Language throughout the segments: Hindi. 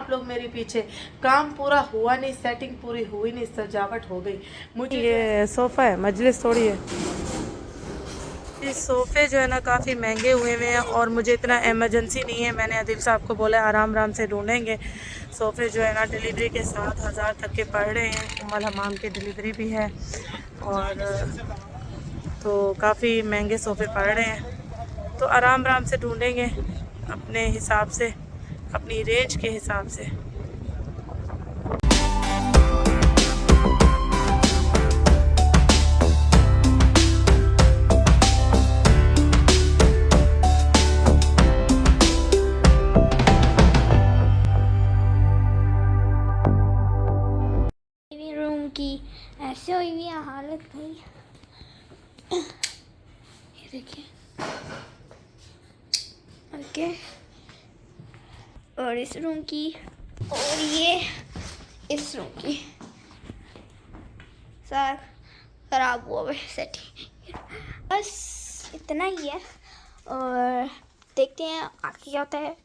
आप लोग मेरे पीछे। काम पूरा हुआ नहीं, सेटिंग पूरी हुई नहीं, सजावट हो गई। मुझे ये सोफ़ा है, मजलिस थोड़ी है। ये सोफ़े जो है ना काफ़ी महंगे हुए हैं और मुझे इतना इमरजेंसी नहीं है। मैंने आदिल साहब को बोला आराम आराम से ढूंढेंगे। सोफ़े जो है ना डिलीवरी के 7,000 तक के पड़ रहे हैं। उम्मुल हमाम की डिलीवरी भी है और तो काफ़ी महंगे सोफ़े पड़ रहे हैं। तो आराम आराम से ढूंढेंगे अपने हिसाब से, अपनी रेंज के हिसाब से। रूम की ऐसे हुई हुई है हालत भाई। ये देखिए ओके, और इस रूम की और ये इस रूम की सारा खराब हुआ है सेटिंग। बस इतना ही है और देखते हैं आगे क्या होता है।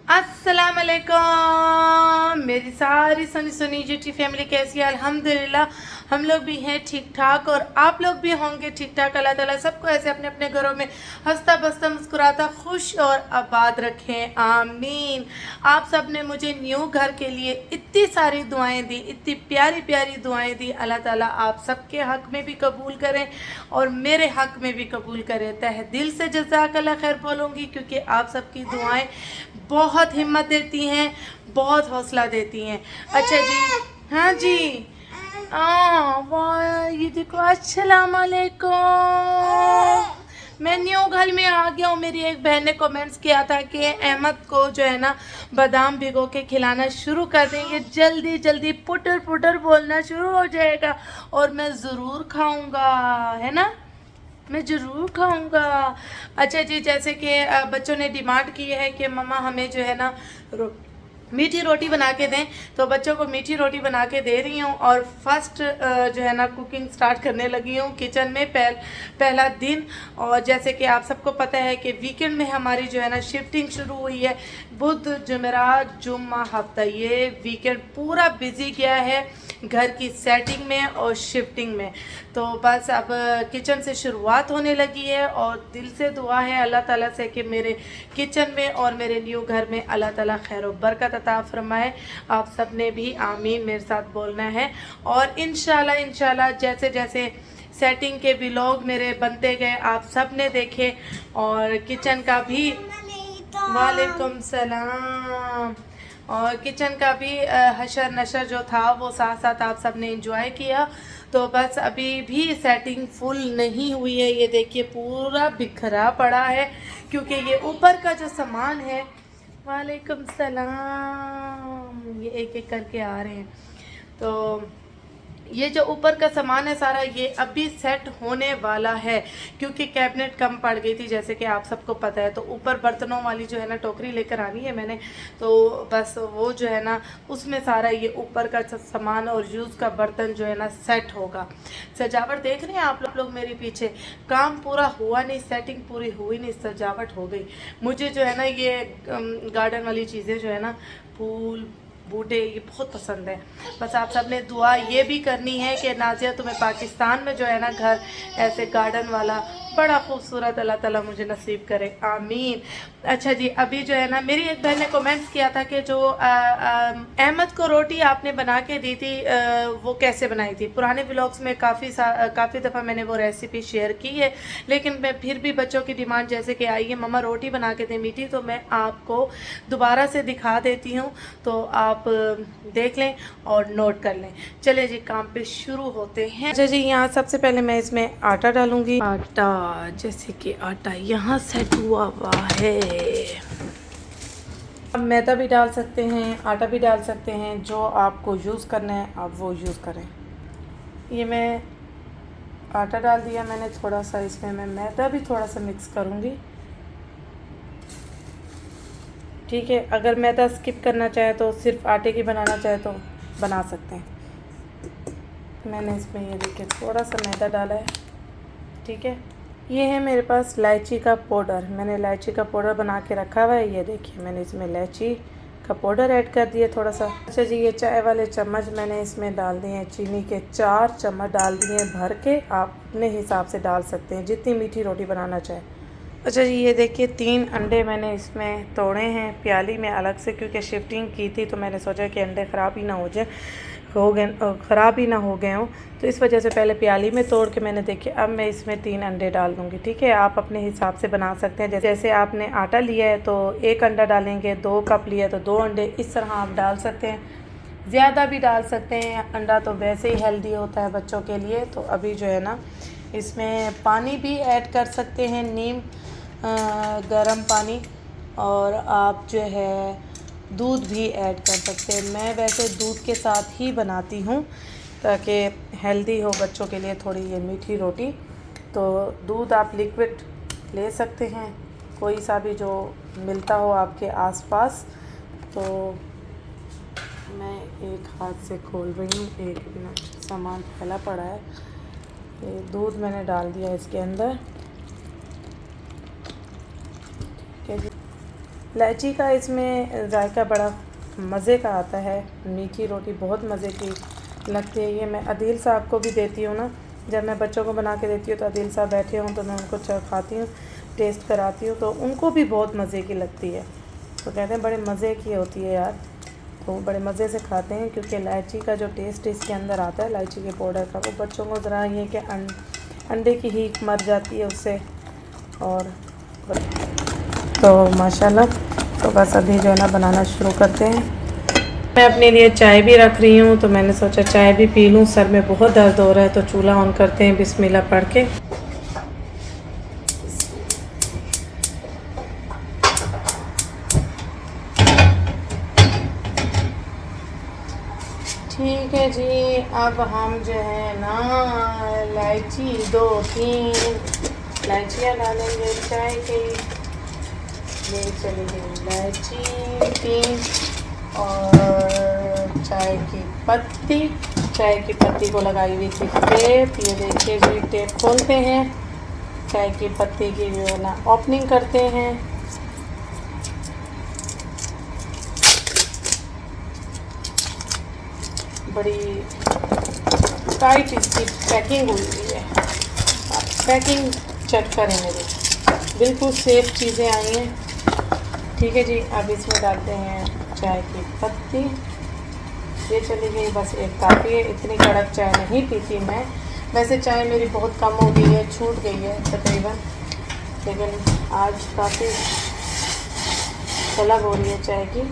अस्सलाम वालेकुम मेरी सारी सुनी सुनी जीटी फैमिली, कैसी है? अल्हम्दुलिल्लाह हम लोग भी हैं ठीक ठाक और आप लोग भी होंगे ठीक ठाक। अल्लाह ताला सबको ऐसे अपने अपने घरों में हंसता बसता मुस्कुराता खुश और आबाद रखें, आमीन। आप सब ने मुझे न्यू घर के लिए इतनी सारी दुआएं दी, इतनी प्यारी प्यारी दुआएं दी। अल्लाह ताला आप सबके हक में भी कबूल करें और मेरे हक में भी कबूल करें। तहे दिल से जज़ाकल्लाह खैर बोलूँगी क्योंकि आप सबकी दुआएं बहुत हिम्मत देती हैं, बहुत हौसला देती हैं। अच्छा जी, हाँ जी, वाह ये देखो, अस्सलाम वालेकुम। मैं न्यू घर में आ गया हूँ। मेरी एक बहन ने कमेंट्स किया था कि अहमद को जो है ना बादाम भिगो के खिलाना शुरू कर देंगे, जल्दी जल्दी पुटर पुटर बोलना शुरू हो जाएगा और मैं ज़रूर खाऊंगा, है ना, मैं ज़रूर खाऊंगा। अच्छा जी, जैसे कि बच्चों ने डिमांड की है कि मम्मा हमें जो है ना मीठी रोटी बना के दें, तो बच्चों को मीठी रोटी बना के दे रही हूँ और फर्स्ट जो है ना कुकिंग स्टार्ट करने लगी हूँ किचन में। पहला दिन, और जैसे कि आप सबको पता है कि वीकेंड में हमारी जो है ना शिफ्टिंग शुरू हुई है। बुध जुमेरात जुम्मा हफ्ता, ये वीकेंड पूरा बिजी गया है घर की सेटिंग में और शिफ्टिंग में। तो बस अब किचन से शुरुआत होने लगी है और दिल से दुआ है अल्लाह ताला से कि मेरे किचन में और मेरे न्यू घर में अल्लाह ताला खैर और बरकत अता फरमाए। आप सब ने भी आमीन मेरे साथ बोलना है और इंशाल्लाह जैसे जैसे सेटिंग के व्लॉग मेरे बनते गए आप सब ने देखे और किचन का भी, वालेकुम सलाम, और किचन का भी हशर नशर जो था वो साथ साथ आप सब ने एंजॉय किया। तो बस अभी भी सेटिंग फुल नहीं हुई है। ये देखिए पूरा बिखरा पड़ा है क्योंकि ये ऊपर का जो सामान है, वालेकुम सलाम, ये एक एक करके आ रहे हैं। तो ये जो ऊपर का सामान है सारा, ये अभी सेट होने वाला है क्योंकि कैबिनेट कम पड़ गई थी जैसे कि आप सबको पता है। तो ऊपर बर्तनों वाली जो है ना टोकरी लेकर आनी है मैंने, तो बस वो जो है ना उसमें सारा ये ऊपर का सामान और यूज़ का बर्तन जो है ना सेट होगा। सजावट देख रहे हैं आप लोग मेरे पीछे। काम पूरा हुआ नहीं, सेटिंग पूरी हुई नहीं, सजावट हो गई। मुझे जो है ना ये गार्डन वाली चीज़ें जो है ना, फूल बूटे, ये बहुत पसंद है। बस आप सब ने दुआ ये भी करनी है कि नाजिया तुम्हें पाकिस्तान में जो है ना घर ऐसे गार्डन वाला बड़ा खूबसूरत अल्लाह ताला मुझे नसीब करे, आमीन। अच्छा जी, अभी जो है ना मेरी एक बहन ने कमेंट्स किया था कि जो अहमद को रोटी आपने बना के दी थी वो कैसे बनाई थी। पुराने व्लॉग्स में काफ़ी दफ़ा मैंने वो रेसिपी शेयर की है, लेकिन मैं फिर भी बच्चों की डिमांड जैसे कि आई है मम्मा रोटी बना के दें मीठी, तो मैं आपको दोबारा से दिखा देती हूँ, तो आप देख लें और नोट कर लें। चले जी काम पे शुरू होते हैं। अच्छा जी, यहाँ सबसे पहले मैं इसमें आटा डालूँगी। आटा, जैसे कि आटा यहाँ सेट हुआ हुआ है। अब मैदा भी डाल सकते हैं, आटा भी डाल सकते हैं, जो आपको यूज़ करना है आप वो यूज़ करें। ये मैं आटा डाल दिया मैंने थोड़ा सा, इसमें मैं मैदा भी थोड़ा सा मिक्स करूँगी। ठीक है, अगर मैदा स्किप करना चाहे तो सिर्फ आटे की बनाना चाहे तो बना सकते हैं। मैंने इसमें ये देखिए थोड़ा सा मैदा डाला है। ठीक है, ये है मेरे पास इलायची का पाउडर। मैंने इलायची का पाउडर बना के रखा हुआ है। ये देखिए मैंने इसमें इलायची का पाउडर ऐड कर दिया थोड़ा सा। अच्छा जी, ये चाय वाले चम्मच मैंने इसमें डाल दिए हैं चीनी के 4 चम्मच डाल दिए हैं भर के। आप अपने हिसाब से डाल सकते हैं जितनी मीठी रोटी बनाना चाहें। अच्छा जी, ये देखिए 3 अंडे मैंने इसमें तोड़े हैं प्याली में अलग से, क्योंकि शिफ्टिंग की थी तो मैंने सोचा कि अंडे ख़राब ही ना हो गए हों, तो इस वजह से पहले प्याली में तोड़ के मैंने देखे। अब मैं इसमें 3 अंडे डाल दूँगी। ठीक है, आप अपने हिसाब से बना सकते हैं। जैसे आपने आटा लिया है तो 1 अंडा डालेंगे, 2 कप लिया तो 2 अंडे, इस तरह आप डाल सकते हैं। ज़्यादा भी डाल सकते हैं, अंडा तो वैसे ही हेल्दी होता है बच्चों के लिए। तो अभी जो है ना इसमें पानी भी ऐड कर सकते हैं, नीम गरम पानी, और आप जो है दूध भी ऐड कर सकते हैं। मैं वैसे दूध के साथ ही बनाती हूँ ताकि हेल्दी हो बच्चों के लिए थोड़ी ये मीठी रोटी। तो दूध आप लिक्विड ले सकते हैं, कोई सा भी जो मिलता हो आपके आसपास। तो मैं एक हाथ से खोल रही हूँ, एक मिनट, सामान फैला पड़ा है। ये दूध मैंने डाल दिया इसके अंदर। इलायची का इसमें जायका बड़ा मज़े का आता है। मीठी रोटी बहुत मज़े की लगती है। ये मैं अदील साहब को भी देती हूँ ना, जब मैं बच्चों को बना के देती हूँ तो अदील साहब बैठे हों तो मैं उनको चखाती हूँ, टेस्ट कराती हूँ, तो उनको भी बहुत मज़े की लगती है। तो कहते हैं बड़े मज़े की होती है यार, तो बड़े मज़े से खाते हैं, क्योंकि इलायची का जो टेस्ट इसके अंदर आता है इलायची के पाउडर का, वो बच्चों को ज़रा ये कि अंडे की हीक मर जाती है उससे। और तो माशाल्लाह, तो बस अभी जो है ना बनाना शुरू करते हैं। मैं अपने लिए चाय भी रख रही हूँ, तो मैंने सोचा चाय भी पी लूँ। सर में बहुत दर्द हो रहा है, तो चूल्हा ऑन करते हैं बिस्मिल्लाह पढ़ के। ठीक है जी, अब हम जो है ना इलायची 2-3 इलायचियाँ डालेंगे चाय की। ये चली गई इलायची 3 और चाय की पत्ती को लगाई हुई थी टेप। ये देखिए जी, टेप खोलते हैं, चाय की पत्ती की जो है ना ओपनिंग करते हैं। बड़ी टाइट इसकी पैकिंग हुई हुई है। पैकिंग चेक करें मेरी, बिल्कुल सेफ चीज़ें आई हैं। ठीक है जी, अब इसमें डालते हैं चाय की पत्ती। ये चली गई, बस एक काफ़ी है, इतनी कड़क चाय नहीं पीती मैं। वैसे चाय मेरी बहुत कम हो गई है, छूट गई है तकरीबन, लेकिन आज काफ़ी तलब हो रही है चाय की।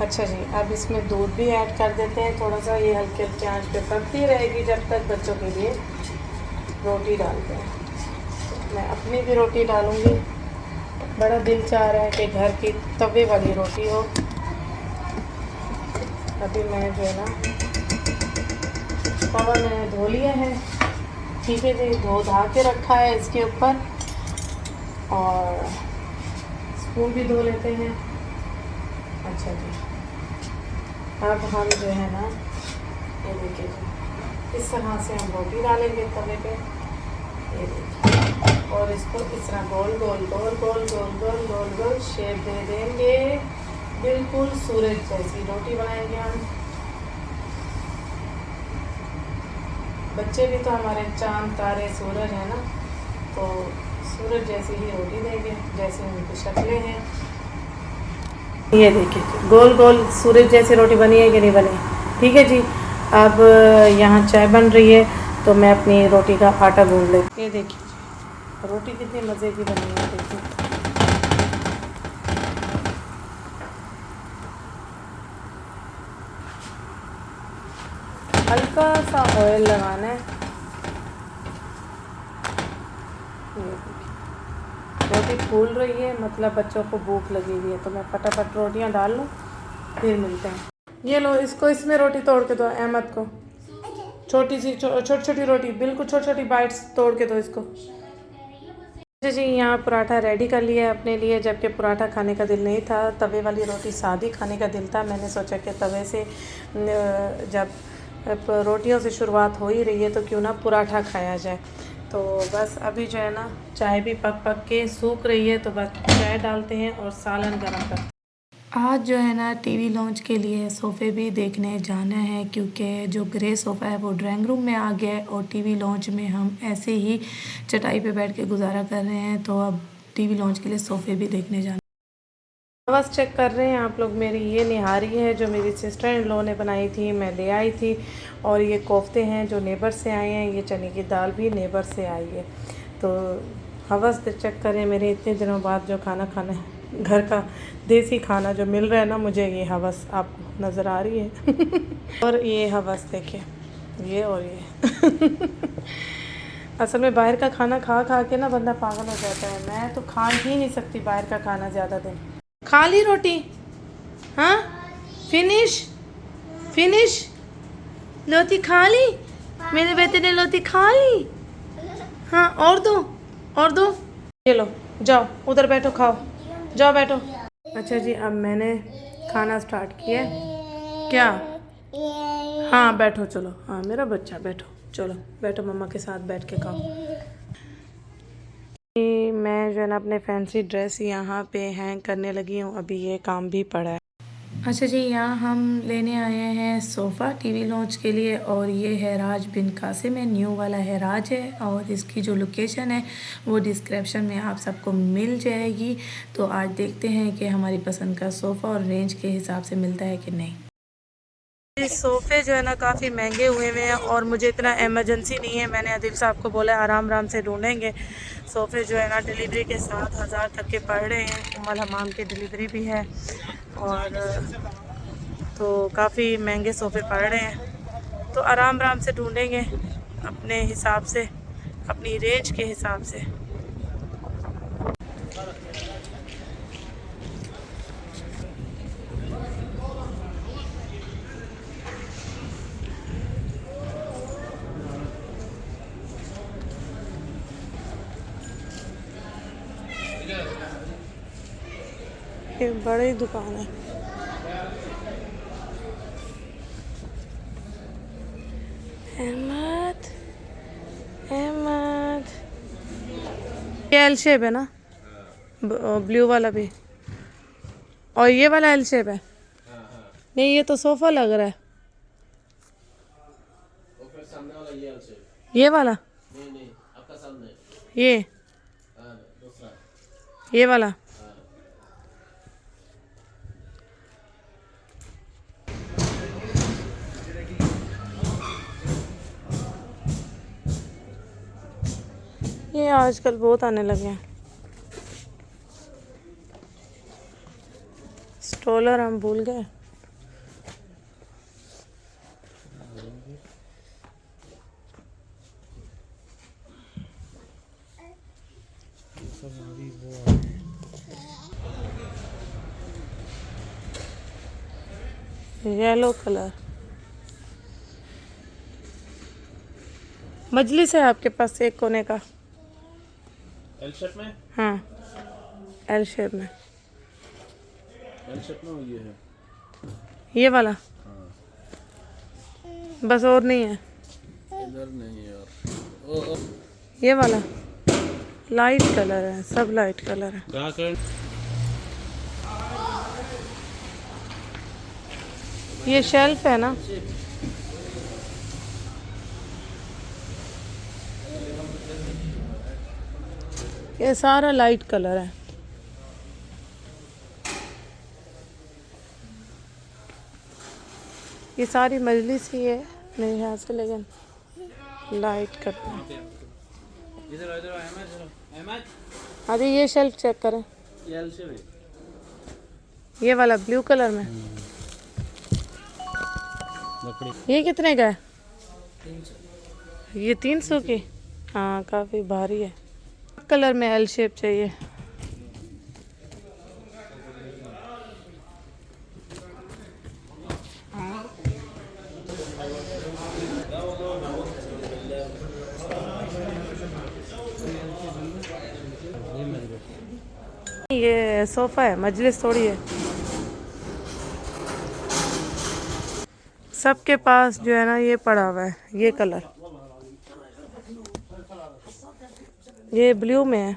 अच्छा जी, अब इसमें दूध भी ऐड कर देते हैं थोड़ा सा। ये हल्के हल्के आंच पे पकती रहेगी जब तक बच्चों के लिए रोटी डालते हैं। तो मैं अपनी भी रोटी डालूँगी। बड़ा दिल चाह रहा है कि घर की तवे वाली रोटी हो। अभी मैं जो है ना तवा मैंने धो लिया है। ठीक है जी, धो के रखा है इसके ऊपर, और स्पून भी धो लेते हैं। अच्छा जी, अब हम जो है ना ये देखिए जी, इस तरह से हम रोटी डालेंगे तवे पे। ये देखिए, और इसको इस तरह गोल गोल गोल गोल गोल गोल गोल गोल शेप दे देंगे। बिल्कुल सूरज जैसी रोटी बनाएंगे हम। बच्चे भी तो हमारे चांद तारे सूरज है ना, तो सूरज जैसी ही रोटी देंगे जैसे उनकी शक्लें हैं। ये देखिए गोल गोल सूरज जैसी रोटी बनी है कि नहीं बनी। ठीक है जी, अब यहाँ चाय बन रही है, तो मैं अपनी रोटी का आटा गूंद लेती। ये देखिए रोटी कितनी मज़े की बनी है। देखिए हल्का सा ऑयल लगाना है। रोटी फूल रही है, मतलब बच्चों को भूख लगी हुई है, तो मैं फटाफट रोटियां डाल लूँ, फिर मिलते हैं। ये लो, इसको इसमें रोटी तोड़ के दो अहमद को। छोटी सी छोटी छोटी रोटी, बिल्कुल छोटी छोटी बाइट्स तोड़ के दो इसको। जी, यहाँ पराठा रेडी कर लिया है अपने लिए, जबकि पराठा खाने का दिल नहीं था, तवे वाली रोटी सादी खाने का दिल था। मैंने सोचा कि तवे से जब रोटियों से शुरुआत हो ही रही है तो क्यों ना पराठा खाया जाए। तो बस अभी जो है ना चाय भी पक के सूख रही है, तो बस चाय डालते हैं और सालन गर्म करते हैं। आज जो है ना टीवी लॉन्च के लिए सोफ़े भी देखने जाना है, क्योंकि जो ग्रे सोफ़ा है वो ड्राइंग रूम में आ गया है और टीवी लॉन्च में हम ऐसे ही चटाई पे बैठ के गुजारा कर रहे हैं, तो अब टीवी लॉन्च के लिए सोफ़े भी देखने जाना। बस चेक कर रहे हैं आप लोग मेरी। ये निहारी है जो मेरी सिस्टर इन लॉ ने बनाई थी, मैं ले आई थी। और ये कोफ्ते हैं जो नेबर से आए हैं। ये चने की दाल भी नेबर से आई है। तो हवस से चेक करें मेरे इतने दिनों बाद जो खाना खाना है, घर का देसी खाना जो मिल रहा है ना मुझे, ये हवस आपको नज़र आ रही है। और ये हवस देखिए, ये और ये। असल में बाहर का खाना खा खा के ना बंदा पागल हो जाता है। मैं तो खा ही नहीं सकती बाहर का खाना ज़्यादा दिन। खा ली रोटी? हाँ, फिनिश फिनिश। लोती खा ली? मेरे बेटे ने लोती खा ली? हाँ, और दो, और दो। ये लो, जाओ उधर बैठो, खाओ, जाओ बैठो। अच्छा जी, अब मैंने खाना स्टार्ट किया। क्या? हाँ बैठो, चलो। हाँ मेरा बच्चा, बैठो, चलो बैठो, मम्मा के साथ बैठ के खाओ। मैं जो है ना अपने फैंसी ड्रेस यहाँ पे हैंग करने लगी हूँ, अभी ये काम भी पड़ा है। अच्छा जी, यहाँ हम लेने आए हैं सोफ़ा टीवी लॉन्च के लिए, और ये है राज बिन कासिम है, न्यू वाला है राज है, और इसकी जो लोकेशन है वो डिस्क्रिप्शन में आप सबको मिल जाएगी। तो आज देखते हैं कि हमारी पसंद का सोफ़ा और रेंज के हिसाब से मिलता है कि नहीं। सोफ़े जो है ना काफ़ी महंगे हुए हैं, और मुझे इतना इमरजेंसी नहीं है। मैंने आदिल साहब को बोला आराम आराम से ढूंढेंगे। सोफ़े जो है ना डिलीवरी के 7,000 तक के पड़ रहे हैं। उम्मुल हमाम की डिलीवरी भी है, और तो काफ़ी महंगे सोफ़े पड़ रहे हैं। तो आराम आराम से ढूंढेंगे अपने हिसाब से, अपनी रेंज के हिसाब से। ये बड़ी दुकान है। अहमद, अहमद, ये एल शेप है ना? ब्लू वाला भी, और ये वाला एल शेप है। नहीं ये तो सोफ़ा लग रहा है। सामने वाला ये वाला? नहीं, आपका सामने ये वाला। ये आजकल बहुत आने लगे हैं स्ट्रोलर, हम भूल गए। येलो कलर मजलिस है आपके पास एक कोने का? एल शेप में? हाँ एल शेप में। एल शेप में ये है, ये वाला? हाँ। बस और नहीं है? इधर नहीं यार। ये वाला लाइट कलर है, सब लाइट कलर है। ये शेल्फ है ना? ये सारा लाइट कलर है। ये सारी मजलिस ही है मेरे ख्याल से, लेकिन लाइट कलर है। अरे ये शेल्फ चेक करें, ये वाला ब्लू कलर में। ये कितने का है? ये 300 की। हाँ काफ़ी भारी है। कलर में एल शेप चाहिए। ये सोफ़ा है, मजलिस थोड़ी है। सबके पास जो है ना ये पड़ा हुआ है, ये कलर, ये ब्लू में है।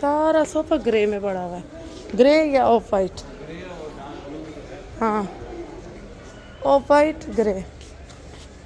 सारा सोफा ग्रे में पड़ा हुआ है. ग्रे या ऑफ वाइट? हाँ ऑफ वाइट ग्रे.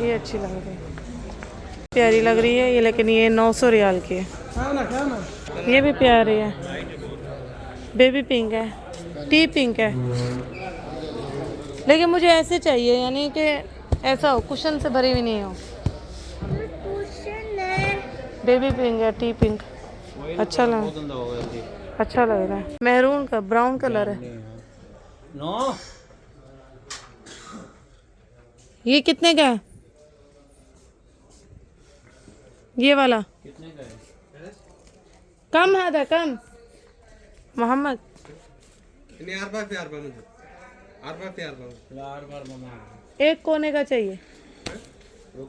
ये अच्छी लग रही है, प्यारी लग रही है ये, लेकिन ये 900 रियाल की है. ये भी प्यारी है, बेबी पिंक है, टी पिंक है, लेकिन मुझे ऐसे चाहिए यानी कि ऐसा हो कुशन से भरी हुई नहीं हो. बेबी पिंक है, टी पिंक अच्छा लग रहा है. मैरून का ब्राउन कलर है. नो ये कितने का है? ये वाला कितने का है? कम है कम मोहम्मद. एक कोने का चाहिए,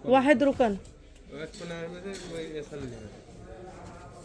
वाहिद रुकन.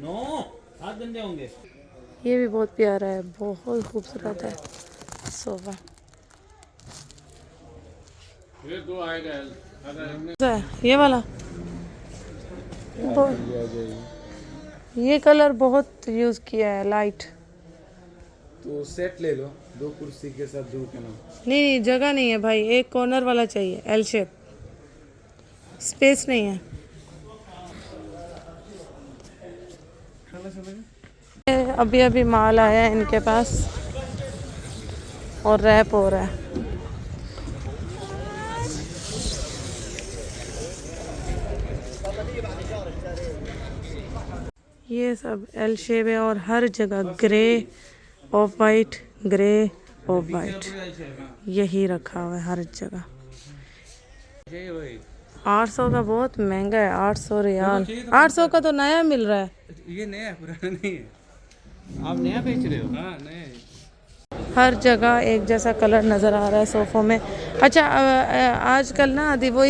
नो हाथ गंदे होंगे. ये भी बहुत प्यारा है, बहुत खूबसूरत है सोफा. ये दो आएगा. ये वाला ये कलर बहुत यूज किया है, लाइट. तो सेट ले लो, 2 कुर्सी के साथ 2 के नाम. नहीं जगह नहीं है भाई, एक कॉर्नर वाला चाहिए, एल शेप, स्पेस नहीं है. अभी अभी माल आया है इनके पास और रैप हो रहा है. ये सब एल शेप है और हर जगह grey of white, grey of white, यही रखा हुआ है हर जगह. 800 का बहुत महंगा है, 800 रियाल. 800 का तो नया मिल रहा है. ये नया पुराना नहीं है. आप नया बेच रहे हो? हाँ नया है. हर जगह एक जैसा कलर नज़र आ रहा है सोफ़ों में. अच्छा आजकल ना आदि वो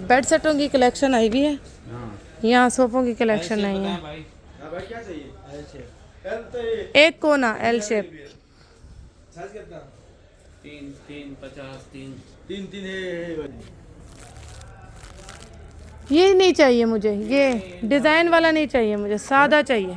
बेड सेटों की कलेक्शन आई हुई है, यहाँ सोफ़ों की कलेक्शन नहीं है. एक कोना एल शेप. 3 है. ये नहीं चाहिए मुझे, ये डिज़ाइन वाला नहीं चाहिए मुझे, सादा चाहिए.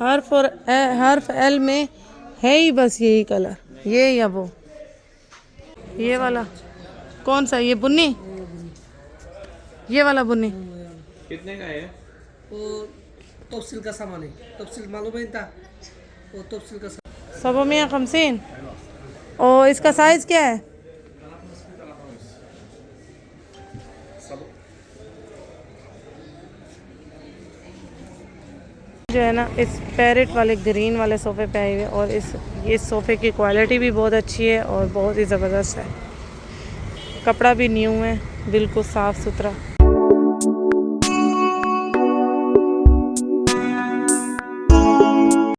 हर्फ एल में है ही बस यही कलर, ये या वो. ये वाला कौन सा? ये बुन्नी, ये वाला बुन्नी कितने का है? वो तफसील का सामान है. तफसील मालूम है इनका? वो तफसील का 750. और इसका साइज क्या है? जो है ना इस पैरेट वाले ग्रीन वाले सोफ़े पे आए हुए, और इस सोफ़े की क्वालिटी भी बहुत अच्छी है और बहुत ही ज़बरदस्त है. कपड़ा भी न्यू है, बिल्कुल साफ़ सुथरा.